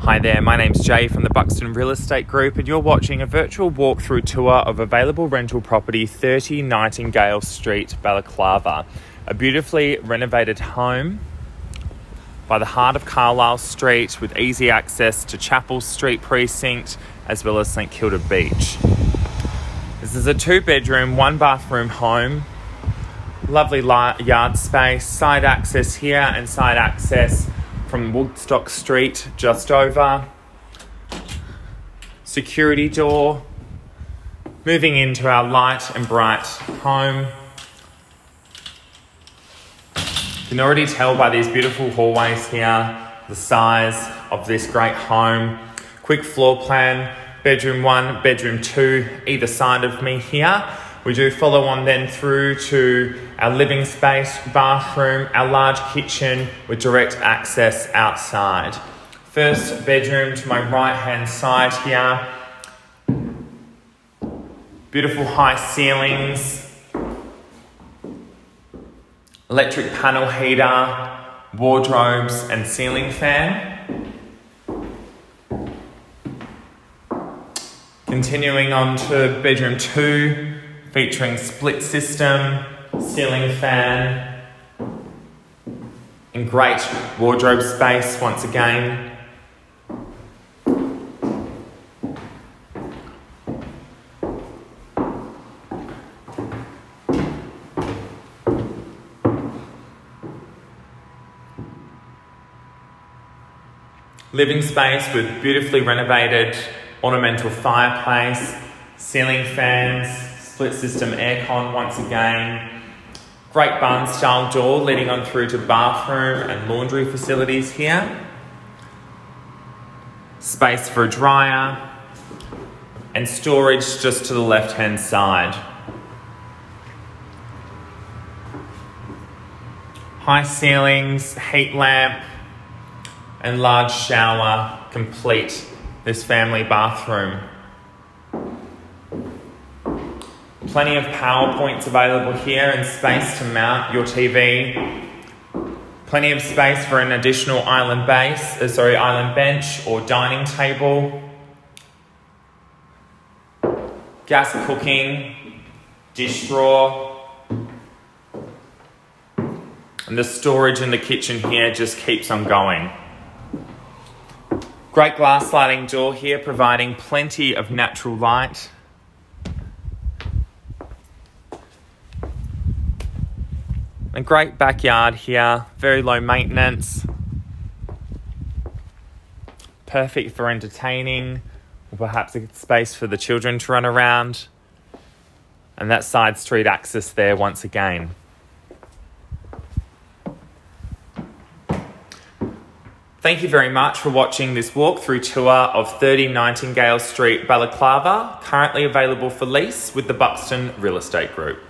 Hi there, my name's Jay from the Buxton Real Estate Group and you're watching a virtual walkthrough tour of available rental property 30 Nightingale Street, Balaclava. A beautifully renovated home by the heart of Carlisle Street with easy access to Chapel Street Precinct as well as St Kilda Beach. This is a 2-bedroom, 1-bathroom home. Lovely yard space, side access here and side access from Woodstock Street just over. Security door. Moving into our light and bright home. You can already tell by these beautiful hallways here the size of this great home. Quick floor plan, bedroom 1, bedroom 2, either side of me here. We do follow on then through to our living space, bathroom, our large kitchen with direct access outside. First bedroom to my right hand side here. Beautiful high ceilings. Electric panel heater, wardrobes and ceiling fan. Continuing on to bedroom 2. Featuring split system, ceiling fan, and great wardrobe space once again. Living space with beautifully renovated ornamental fireplace, ceiling fans, split system aircon once again. Great barn style door leading on through to bathroom and laundry facilities here. Space for a dryer and storage just to the left hand side. High ceilings, heat lamp and large shower complete this family bathroom. Plenty of power points available here and space to mount your TV. Plenty of space for an additional island bench or dining table. Gas cooking, dish drawer. And the storage in the kitchen here just keeps on going. Great glass sliding door here providing plenty of natural light. A great backyard here, very low maintenance. Perfect for entertaining, or perhaps a space for the children to run around. And that side street access there once again. Thank you very much for watching this walkthrough tour of 30 Nightingale Street, Balaclava, currently available for lease with the Buxton Real Estate Group.